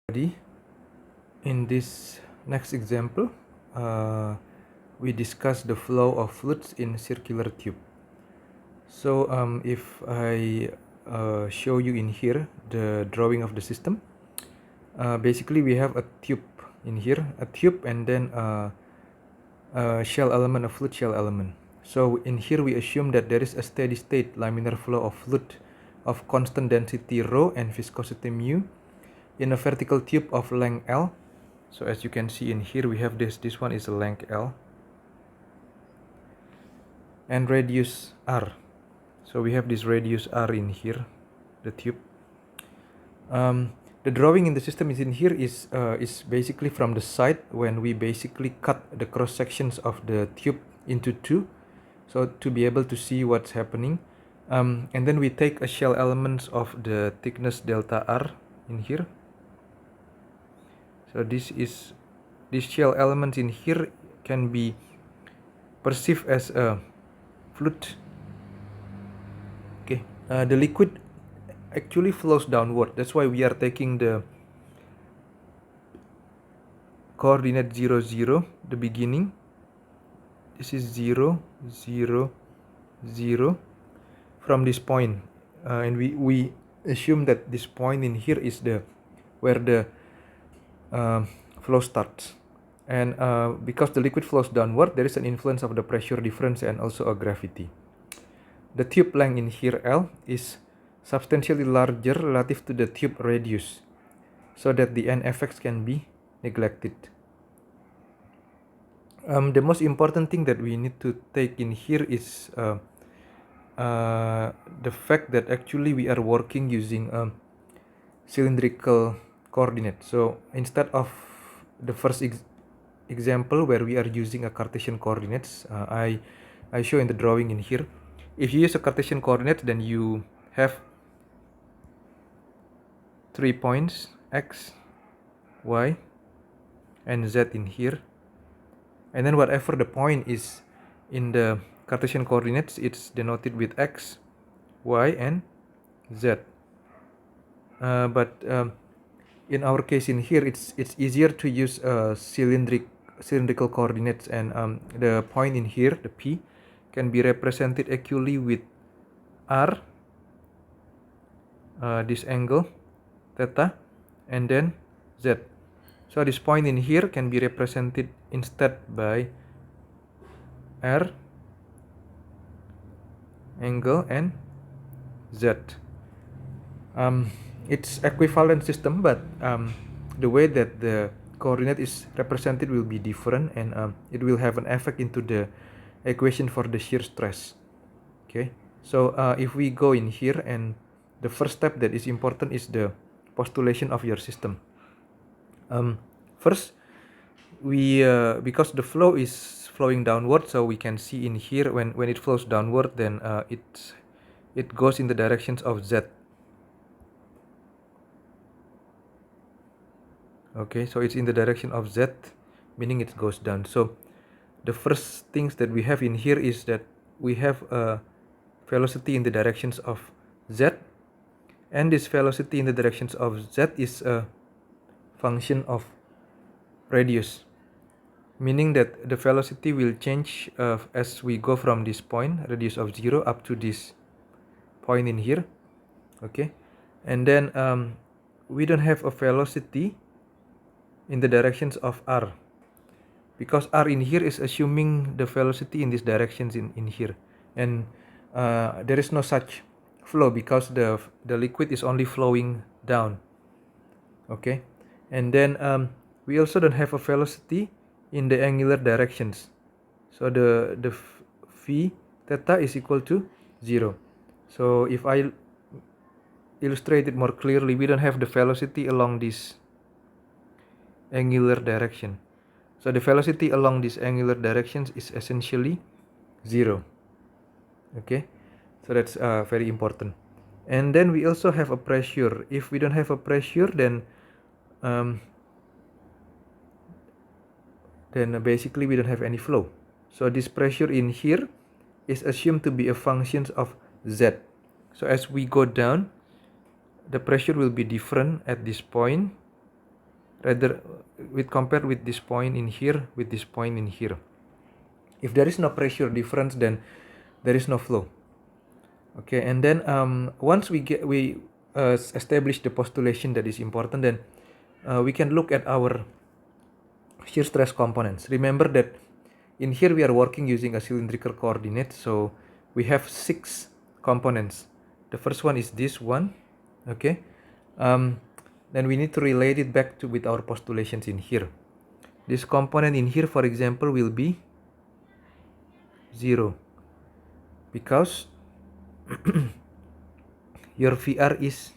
In this next example, we discuss the flow of fluids in circular tube. So if I show you in here the drawing of the system, basically we have a tube in here, a tube, and then a shell element, a fluid shell element. So in here we assume that there is a steady state laminar flow of fluid of constant density rho and viscosity mu in a vertical tube of length L. So as you can see in here we have this one is a length L and radius R. So we have this radius R in here, the tube. The drawing in the system is in here is basically from the side when we basically cut the cross sections of the tube into two, so to be able to see what's happening. And then we take a shell elements of the thickness delta R in here. So this shell elements in here can be perceived as a fluid. Okay, the liquid actually flows downward. That's why we are taking the coordinate 0, 0, the beginning. This is 0, 0, 0 from this point, and we assume that this point in here is where the flow starts. And because the liquid flows downward, there is an influence of the pressure difference and also a gravity. The tube length in here L is substantially larger relative to the tube radius, so that the end effects can be neglected. The most important thing that we need to take in here is the fact that actually we are working using cylindrical coordinate. So instead of the first example where we are using a Cartesian coordinates, I show in the drawing in here. If you use a Cartesian coordinate, then you have 3 points x, y, and z in here, and then whatever the point is in the Cartesian coordinates, it's denoted with x, y, and z. But in our case in here, it's easier to use cylindrical coordinates, and the point in here, the p, can be represented equally with r, this angle theta, and then z. So this point in here can be represented instead by r, angle, and z. It's equivalent system, but the way that the coordinate is represented will be different, and it will have an effect into the equation for the shear stress. Okay, so if we go in here, and the first step that is important is the postulation of your system. First, we because the flow is flowing downward, so we can see in here when it flows downward, then it goes in the directions of z. Okay, so it's in the direction of z, meaning it goes down. So the first things that we have in here is that we have a velocity in the directions of z, and this velocity in the directions of z is a function of radius, meaning that the velocity will change as we go from this point, radius of 0, up to this point in here. Okay, and then we don't have a velocity in the directions of r, because r in here is assuming the velocity in these directions in here, and there is no such flow because the liquid is only flowing down. Okay, and then we also don't have a velocity in the angular directions, so the v theta is equal to 0. So if I illustrate it more clearly, we don't have the velocity along this angular direction. So the velocity along these angular directions is essentially 0. Okay, so that's very important. And then we also have a pressure. If we don't have a pressure, then basically we don't have any flow. So this pressure in here is assumed to be a function of z. So as we go down, the pressure will be different at this point, rather with compared with this point in here with this point in here. If there is no pressure difference, then there is no flow. Okay, and then once we establish the postulation that is important, then we can look at our shear stress components. Remember that in here we are working using a cylindrical coordinate, so we have 6 components. The first one is this one. Okay, then we need to relate it back to with our postulations in here. This component in here, for example, will be 0 because your VR is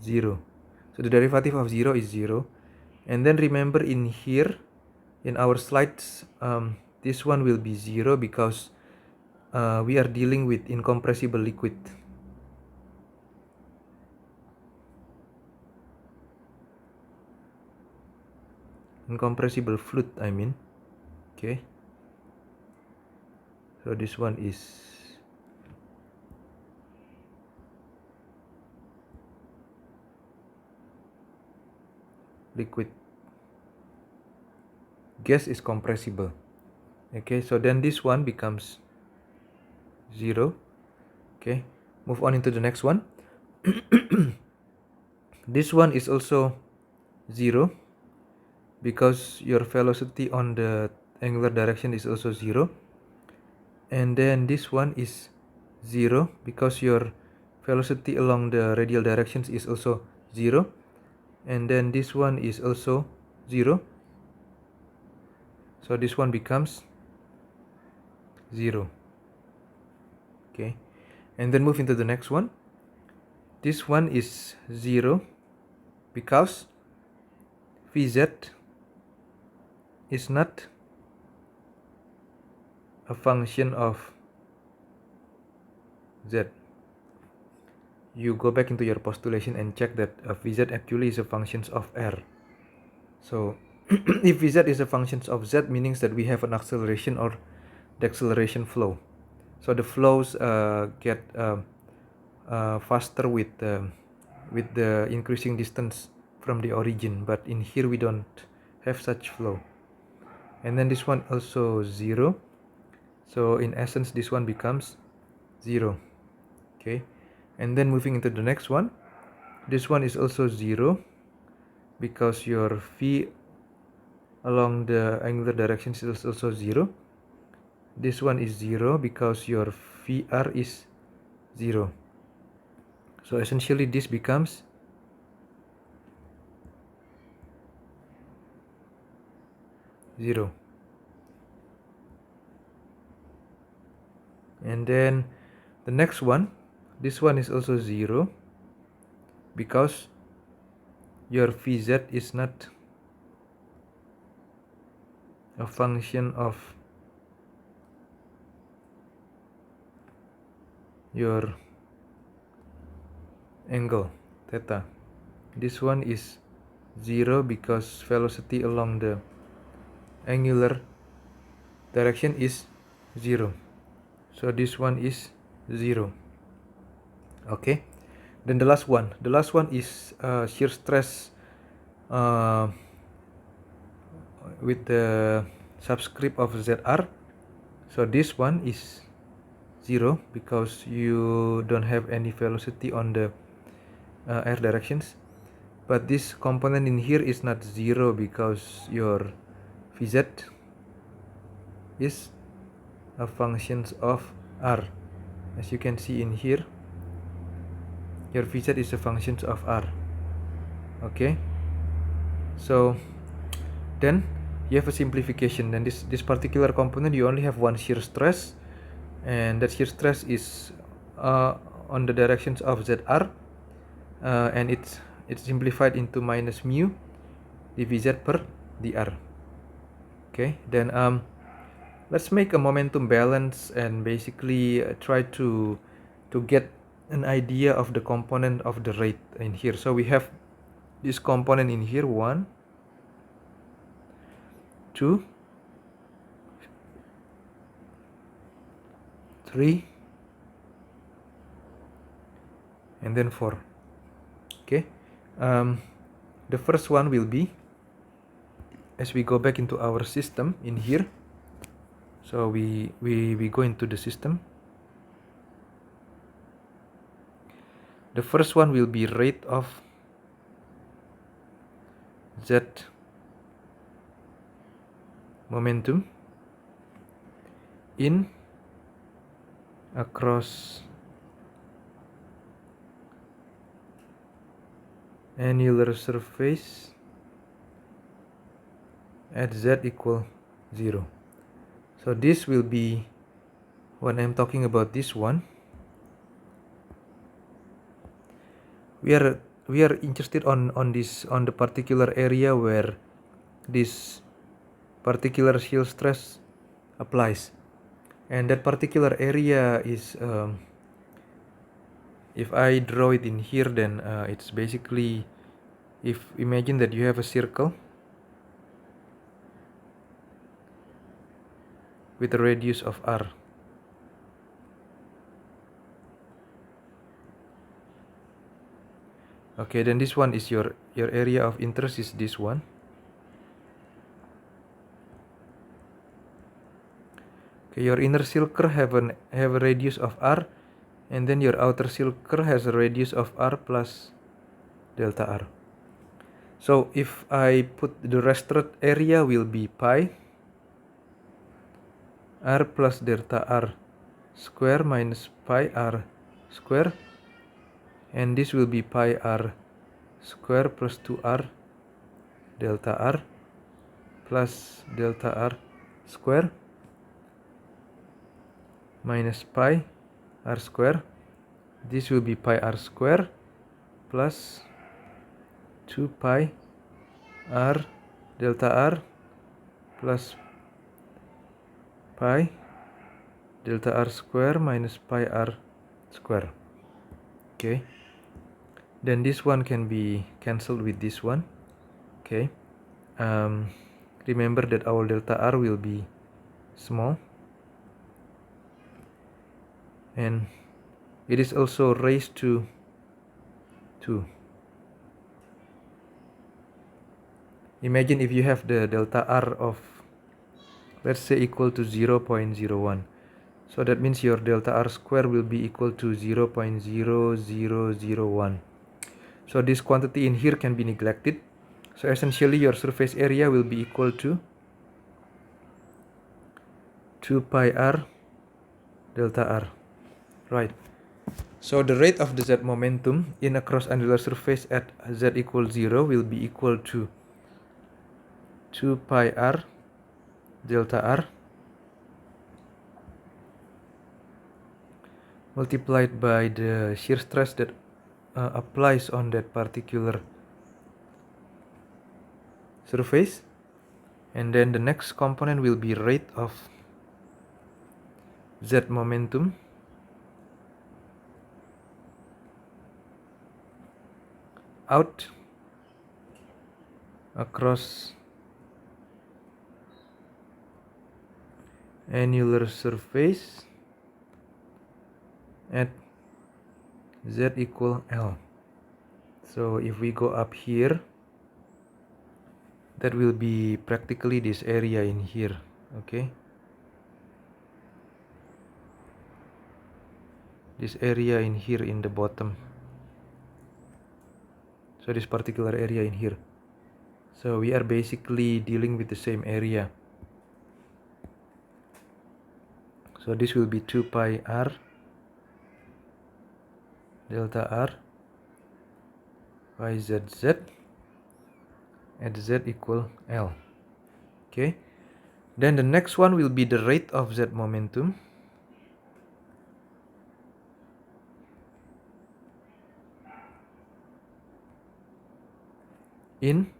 0. So the derivative of 0 is 0. And then remember in here, in our slides, this one will be 0 because we are dealing with incompressible liquid. Incompressible fluid, I mean. Okay. So this one is liquid. Gas is compressible. Okay, so then this one becomes 0. Okay, move on into the next one. This one is also 0 because your velocity on the angular direction is also 0. And then this one is 0 because your velocity along the radial directions is also 0. And then this one is also 0. So this one becomes 0. Okay, and then move into the next one. This one is 0 because Vz is not a function of z. You go back into your postulation and check that Vz actually is a function of r. So if Vz is a function of z, meaning that we have an acceleration or deceleration flow. So the flows get faster with the increasing distance from the origin, but in here we don't have such flow. And then this one also 0. So in essence this one becomes 0. Okay, and then moving into the next one, this one is also 0 because your V along the angular direction is also 0. This one is 0 because your VR is 0. So essentially this becomes 0. And then the next one, this one is also 0 because your Vz is not a function of your angle theta. This one is 0 because velocity along the angular direction is 0. So this one is 0. Okay, then the last one is shear stress with the subscript of Zr. So this one is 0 because you don't have any velocity on the air directions. But this component in here is not 0 because your Vz is a function of r. As you can see in here, your Vz is a function of r. Okay, so then you have a simplification. Then this particular component, you only have one shear stress, and that shear stress is on the directions of Zr, and it's simplified into minus mu dvz per dr. Okay, then let's make a momentum balance and basically try to get an idea of the component of the rate in here. So we have this component in here, 1, 2, 3, and then 4. Okay, the first one will be as we go back into our system in here, so we go into the system. The first one will be rate of Z momentum in across annular surface at Z equal 0. So this will be, when I'm talking about this one, we are interested on the particular area where this particular shear stress applies, and that particular area is, if I draw it in here, then it's basically, if imagine that you have a circle with a radius of r. Okay, then this one is your area of interest is this one. Okay, your inner circle have a radius of r, and then your outer circle has a radius of r plus delta r. So if I put the restricted area will be pi r plus delta r square minus pi r square, and this will be pi r square plus 2r delta r plus delta r square minus pi r square. This will be pi r square plus 2 pi r delta r plus pi delta r square minus pi r square. Okay, then this one can be cancelled with this one. Okay, remember that our delta r will be small, and it is also raised to 2. Imagine if you have the delta r of, let's say, equal to 0.01. So that means your delta r square will be equal to 0.0001. So this quantity in here can be neglected. So essentially your surface area will be equal to 2 pi r delta r. Right. So the rate of the Z momentum in a cross angular surface at Z equals 0 will be equal to 2 pi r delta r multiplied by the shear stress that applies on that particular surface, and then the next component will be rate of Z momentum out across annular surface at Z equal L. So if we go up here, that will be practically this area in here. Okay, this area in here in the bottom. So this particular area in here. So we are basically dealing with the same area. So this will be 2 pi r delta r by zz at Z equal L. Okay, then the next one will be the rate of Z momentum in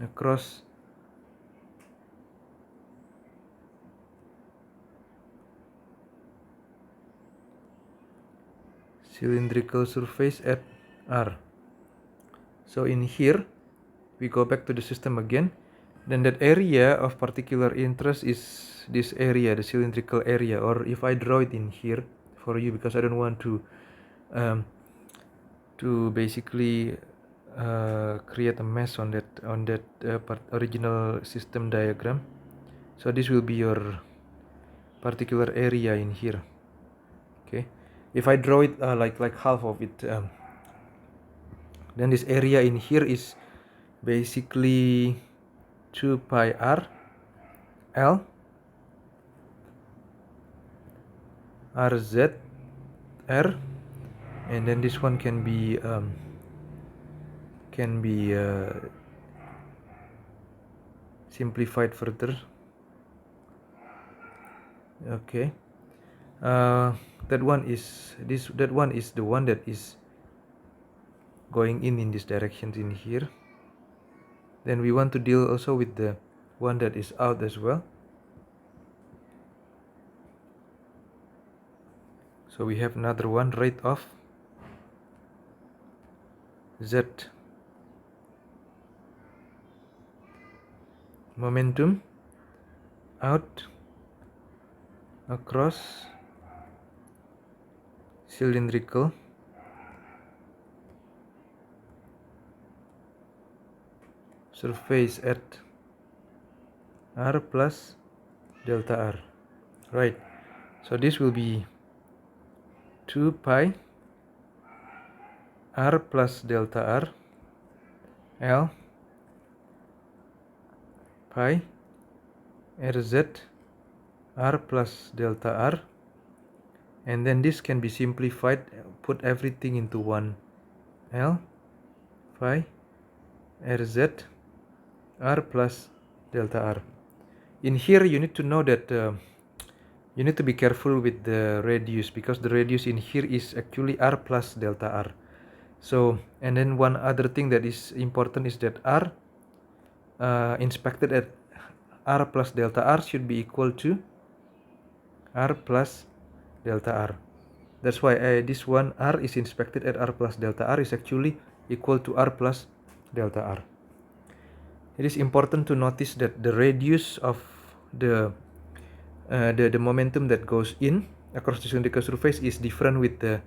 across cylindrical surface at R. So in here we go back to the system again, then that area of particular interest is this area, the cylindrical area, or if I draw it in here for you, because I don't want to basically create a mess on that original system diagram. So this will be your particular area in here. Okay, if I draw it like half of it, then this area in here is basically 2 pi r L RZ R, and then this one can be simplified further. Okay, that one is the one that is going in this direction in here. Then we want to deal also with the one that is out as well. So we have another one right off Z momentum out across cylindrical surface at R plus delta R, right? So this will be 2 pi R plus delta R L pi RZ R plus delta R, and then this can be simplified, put everything into one, L pi RZ R plus delta R. In here you need to know that you need to be careful with the radius, because the radius in here is actually R plus delta R. So, and then one other thing that is important is that R inspected at R plus delta R should be equal to R plus delta R. That's why this one R is inspected at R plus delta R is actually equal to R plus delta R. It is important to notice that the radius of the momentum that goes in across the cylindrical surface is different with the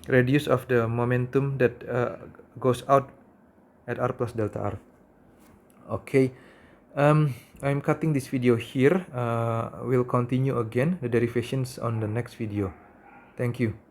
radius of the momentum that goes out at R plus delta R. Okay, I'm cutting this video here. We'll continue again the derivations on the next video. Thank you.